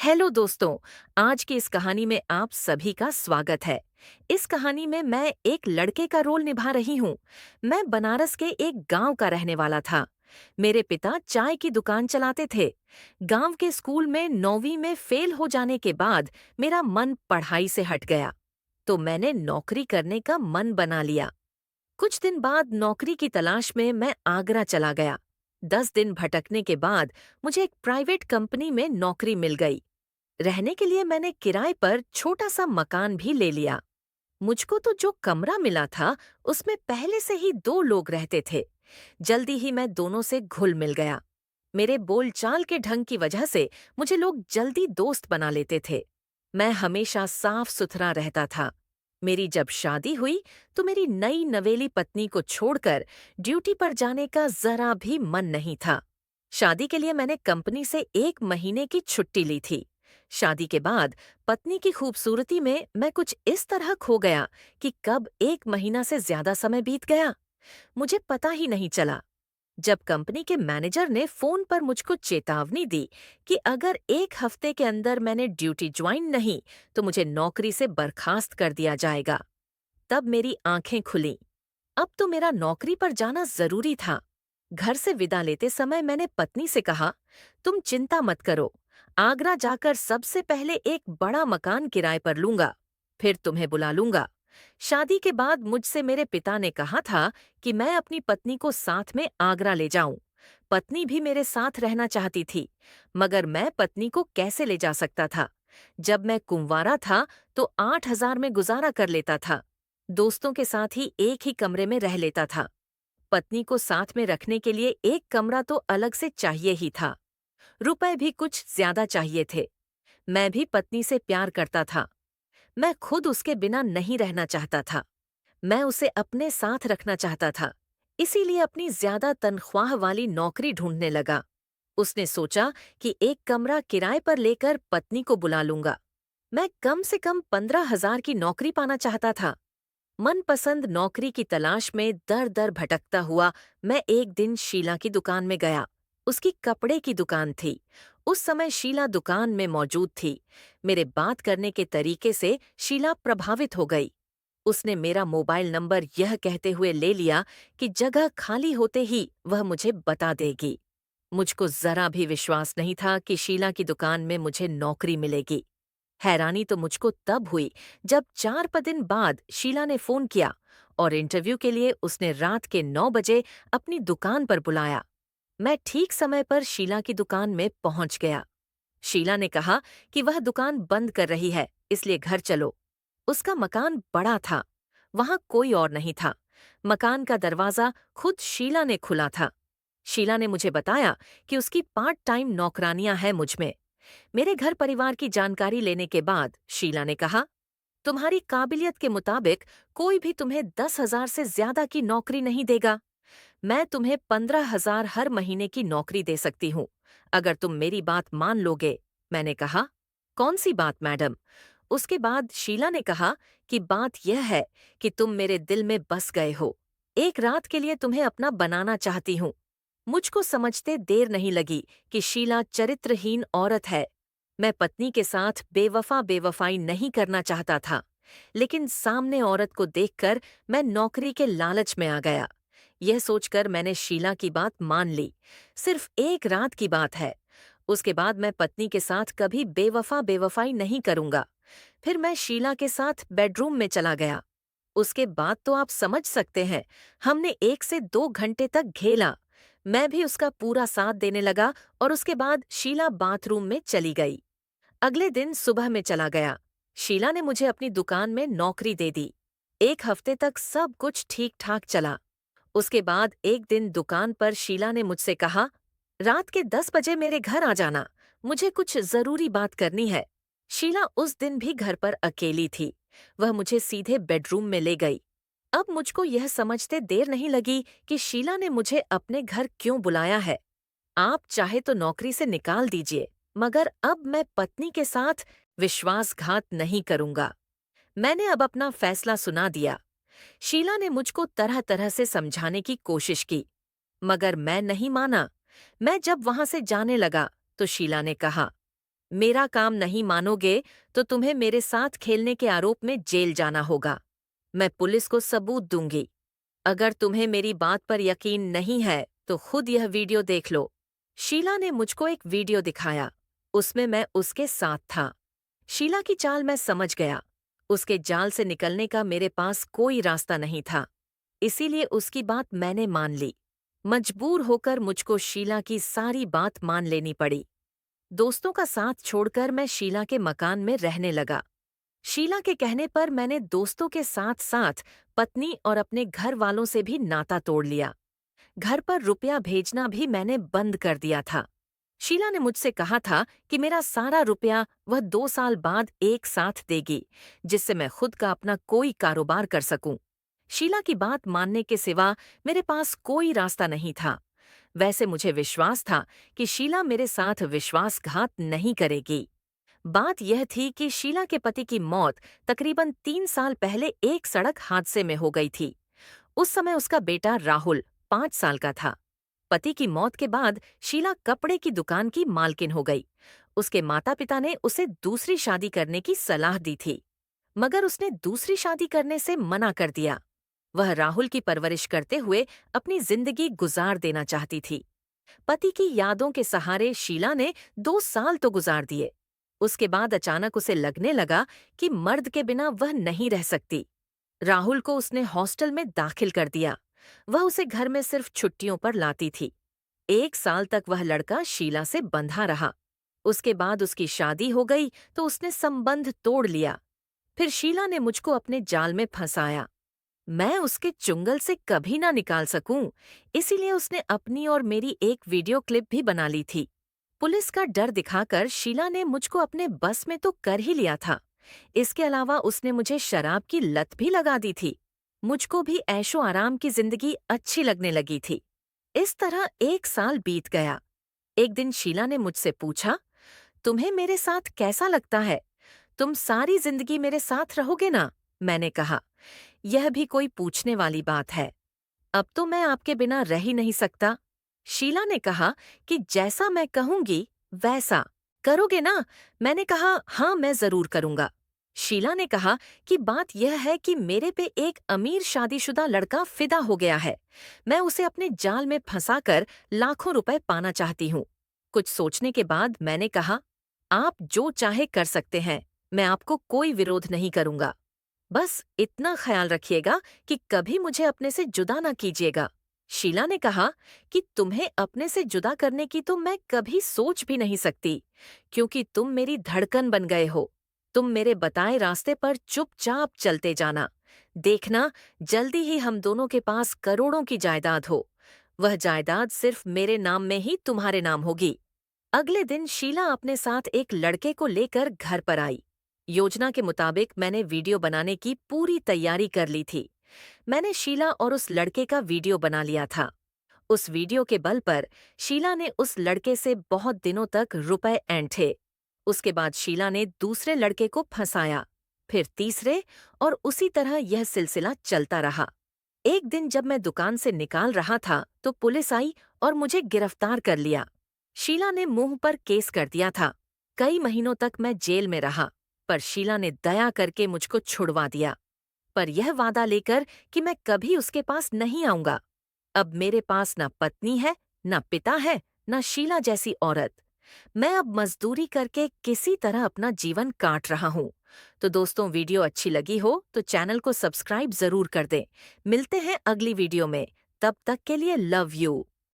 Hello दोस्तों। आज की इस कहानी में आप सभी का स्वागत है। इस कहानी में मैं एक लड़के का रोल निभा रही हूँ। मैं बनारस के एक गांव का रहने वाला था। मेरे पिता चाय की दुकान चलाते थे। गांव के स्कूल में 9वीं में फेल हो जाने के बाद मेरा मन पढ़ाई से हट गया, तो मैंने नौकरी करने का मन बना लिया। कुछ दिन बाद नौकरी की तलाश में मैं आगरा चला गया। 10 दिन भटकने के बाद मुझे एक प्राइवेट कंपनी में नौकरी मिल गई। रहने के लिए मैंने किराए पर छोटा सा मकान भी ले लिया। मुझको तो जो कमरा मिला था उसमें पहले से ही 2 लोग रहते थे। जल्दी ही मैं दोनों से घुल मिल गया। मेरे बोलचाल के ढंग की वजह से मुझे लोग जल्दी दोस्त बना लेते थे। मैं हमेशा साफ सुथरा रहता था। मेरी जब शादी हुई तो मेरी नई नवेली पत्नी को छोड़कर ड्यूटी पर जाने का जरा भी मन नहीं था। शादी के लिए मैंने कंपनी से 1 महीने की छुट्टी ली थी। शादी के बाद पत्नी की खूबसूरती में मैं कुछ इस तरह खो गया कि कब 1 महीना से ज्यादा समय बीत गया, मुझे पता ही नहीं चला। जब कंपनी के मैनेजर ने फोन पर मुझको चेतावनी दी कि अगर 1 हफ्ते के अंदर मैंने ड्यूटी ज्वाइन नहीं तो मुझे नौकरी से बर्खास्त कर दिया जाएगा, तब मेरी आंखें खुलीं। अब तो मेरा नौकरी पर जाना जरूरी था। घर से विदा लेते समय मैंने पत्नी से कहा, तुम चिंता मत करो, आगरा जाकर सबसे पहले एक बड़ा मकान किराए पर लूंगा, फिर तुम्हें बुला लूंगा। शादी के बाद मुझसे मेरे पिता ने कहा था कि मैं अपनी पत्नी को साथ में आगरा ले जाऊं। पत्नी भी मेरे साथ रहना चाहती थी, मगर मैं पत्नी को कैसे ले जा सकता था। जब मैं कुंवारा था तो 8,000 में गुजारा कर लेता था। दोस्तों के साथ ही एक ही कमरे में रह लेता था। पत्नी को साथ में रखने के लिए एक कमरा तो अलग से चाहिए ही था। रुपए भी कुछ ज्यादा चाहिए थे। मैं भी पत्नी से प्यार करता था। मैं खुद उसके बिना नहीं रहना चाहता था। मैं उसे अपने साथ रखना चाहता था, इसीलिए अपनी ज्यादा तनख्वाह वाली नौकरी ढूंढने लगा। उसने सोचा कि एक कमरा किराए पर लेकर पत्नी को बुला लूंगा। मैं कम से कम 15,000 की नौकरी पाना चाहता था। मनपसंद नौकरी की तलाश में दर दर भटकता हुआ मैं एक दिन शीला की दुकान में गया। उसकी कपड़े की दुकान थी। उस समय शीला दुकान में मौजूद थी। मेरे बात करने के तरीके से शीला प्रभावित हो गई। उसने मेरा मोबाइल नंबर यह कहते हुए ले लिया कि जगह खाली होते ही वह मुझे बता देगी। मुझको जरा भी विश्वास नहीं था कि शीला की दुकान में मुझे नौकरी मिलेगी। हैरानी तो मुझको तब हुई जब 4 दिन बाद शीला ने फोन किया और इंटरव्यू के लिए उसने रात के 9 बजे अपनी दुकान पर बुलाया। मैं ठीक समय पर शीला की दुकान में पहुंच गया। शीला ने कहा कि वह दुकान बंद कर रही है, इसलिए घर चलो। उसका मकान बड़ा था। वहां कोई और नहीं था। मकान का दरवाजा खुद शीला ने खुला था। शीला ने मुझे बताया कि उसकी पार्ट टाइम नौकरानियां हैं मुझ में। मेरे घर परिवार की जानकारी लेने के बाद शीला ने कहा, तुम्हारी काबिलियत के मुताबिक कोई भी तुम्हें 10,000 से ज्यादा की नौकरी नहीं देगा। मैं तुम्हें 15,000 हर महीने की नौकरी दे सकती हूँ, अगर तुम मेरी बात मान लोगे। मैंने कहा, कौन सी बात मैडम? उसके बाद शीला ने कहा कि बात यह है कि तुम मेरे दिल में बस गए हो। एक रात के लिए तुम्हें अपना बनाना चाहती हूँ। मुझको समझते देर नहीं लगी कि शीला चरित्रहीन औरत है। मैं पत्नी के साथ बेवफा बेवफाई नहीं करना चाहता था, लेकिन सामने औरत को देखकर मैं नौकरी के लालच में आ गया। यह सोचकर मैंने शीला की बात मान ली। सिर्फ एक रात की बात है। उसके बाद मैं पत्नी के साथ कभी बेवफा बेवफाई नहीं करूंगा। फिर मैं शीला के साथ बेडरूम में चला गया। उसके बाद तो आप समझ सकते हैं, हमने 1 से 2 घंटे तक घेला। मैं भी उसका पूरा साथ देने लगा और उसके बाद शीला बाथरूम में चली गई। अगले दिन सुबह में चला गया। शीला ने मुझे अपनी दुकान में नौकरी दे दी। 1 हफ्ते तक सब कुछ ठीक ठाक चला। उसके बाद एक दिन दुकान पर शीला ने मुझसे कहा, रात के 10 बजे मेरे घर आ जाना, मुझे कुछ जरूरी बात करनी है। शीला उस दिन भी घर पर अकेली थी। वह मुझे सीधे बेडरूम में ले गई। अब मुझको यह समझते देर नहीं लगी कि शीला ने मुझे अपने घर क्यों बुलाया है। आप चाहे तो नौकरी से निकाल दीजिए, मगर अब मैं पत्नी के साथ विश्वासघात नहीं करूंगा। मैंने अब अपना फैसला सुना दिया। शीला ने मुझको तरह तरह से समझाने की कोशिश की, मगर मैं नहीं माना। मैं जब वहां से जाने लगा तो शीला ने कहा, मेरा काम नहीं मानोगे तो तुम्हें मेरे साथ खेलने के आरोप में जेल जाना होगा। मैं पुलिस को सबूत दूंगी। अगर तुम्हें मेरी बात पर यकीन नहीं है तो खुद यह वीडियो देख लो। शीला ने मुझको एक वीडियो दिखाया। उसमें मैं उसके साथ था। शीला की चाल मैं समझ गया। उसके जाल से निकलने का मेरे पास कोई रास्ता नहीं था। इसीलिए उसकी बात मैंने मान ली। मजबूर होकर मुझको शीला की सारी बात मान लेनी पड़ी। दोस्तों का साथ छोड़कर मैं शीला के मकान में रहने लगा। शीला के कहने पर मैंने दोस्तों के साथ साथ पत्नी और अपने घर वालों से भी नाता तोड़ लिया। घर पर रुपया भेजना भी मैंने बंद कर दिया था। शीला ने मुझसे कहा था कि मेरा सारा रुपया वह 2 साल बाद एक साथ देगी, जिससे मैं खुद का अपना कोई कारोबार कर सकूं। शीला की बात मानने के सिवा मेरे पास कोई रास्ता नहीं था। वैसे मुझे विश्वास था कि शीला मेरे साथ विश्वासघात नहीं करेगी। बात यह थी कि शीला के पति की मौत तकरीबन 3 साल पहले एक सड़क हादसे में हो गई थी। उस समय उसका बेटा राहुल 5 साल का था। पति की मौत के बाद शीला कपड़े की दुकान की मालकिन हो गई। उसके माता पिता ने उसे दूसरी शादी करने की सलाह दी थी, मगर उसने दूसरी शादी करने से मना कर दिया। वह राहुल की परवरिश करते हुए अपनी जिंदगी गुजार देना चाहती थी। पति की यादों के सहारे शीला ने 2 साल तो गुजार दिए। उसके बाद अचानक उसे लगने लगा कि मर्द के बिना वह नहीं रह सकती। राहुल को उसने हॉस्टल में दाखिल कर दिया। वह उसे घर में सिर्फ छुट्टियों पर लाती थी। 1 साल तक वह लड़का शीला से बंधा रहा। उसके बाद उसकी शादी हो गई तो उसने संबंध तोड़ लिया। फिर शीला ने मुझको अपने जाल में फंसाया। मैं उसके चुंगल से कभी ना निकाल सकूं, इसीलिए उसने अपनी और मेरी एक वीडियो क्लिप भी बना ली थी। पुलिस का डर दिखाकर शीला ने मुझको अपने बस में तो कर ही लिया था। इसके अलावा उसने मुझे शराब की लत भी लगा दी थी। मुझको भी ऐशो आराम की जिंदगी अच्छी लगने लगी थी। इस तरह 1 साल बीत गया। एक दिन शीला ने मुझसे पूछा, तुम्हें मेरे साथ कैसा लगता है? तुम सारी जिंदगी मेरे साथ रहोगे ना? मैंने कहा, यह भी कोई पूछने वाली बात है। अब तो मैं आपके बिना रह ही नहीं सकता। शीला ने कहा कि जैसा मैं कहूंगी वैसा करोगे ना? मैंने कहा, हाँ मैं जरूर करूंगा। शीला ने कहा कि बात यह है कि मेरे पे एक अमीर शादीशुदा लड़का फिदा हो गया है। मैं उसे अपने जाल में फंसाकर लाखों रुपए पाना चाहती हूँ। कुछ सोचने के बाद मैंने कहा, आप जो चाहे कर सकते हैं, मैं आपको कोई विरोध नहीं करूंगा। बस इतना ख्याल रखिएगा कि कभी मुझे अपने से जुदा ना कीजिएगा। शीला ने कहा कि तुम्हें अपने से जुदा करने की तो मैं कभी सोच भी नहीं सकती, क्योंकि तुम मेरी धड़कन बन गए हो। तुम मेरे बताए रास्ते पर चुपचाप चलते जाना। देखना, जल्दी ही हम दोनों के पास करोड़ों की जायदाद हो। वह जायदाद सिर्फ मेरे नाम में ही तुम्हारे नाम होगी। अगले दिन शीला अपने साथ एक लड़के को लेकर घर पर आई। योजना के मुताबिक मैंने वीडियो बनाने की पूरी तैयारी कर ली थी। मैंने शीला और उस लड़के का वीडियो बना लिया था। उस वीडियो के बल पर शीला ने उस लड़के से बहुत दिनों तक रुपए ऐंठे। उसके बाद शीला ने दूसरे लड़के को फंसाया, फिर तीसरे, और उसी तरह यह सिलसिला चलता रहा। एक दिन जब मैं दुकान से निकाल रहा था तो पुलिस आई और मुझे गिरफ्तार कर लिया। शीला ने मुंह पर केस कर दिया था। कई महीनों तक मैं जेल में रहा, पर शीला ने दया करके मुझको छुड़वा दिया, पर यह वादा लेकर कि मैं कभी उसके पास नहीं आऊंगा। अब मेरे पास ना पत्नी है, ना पिता है, ना शीला जैसी औरत। मैं अब मजदूरी करके किसी तरह अपना जीवन काट रहा हूँ। तो दोस्तों, वीडियो अच्छी लगी हो तो चैनल को सब्सक्राइब जरूर कर दें। मिलते हैं अगली वीडियो में। तब तक के लिए लव यू।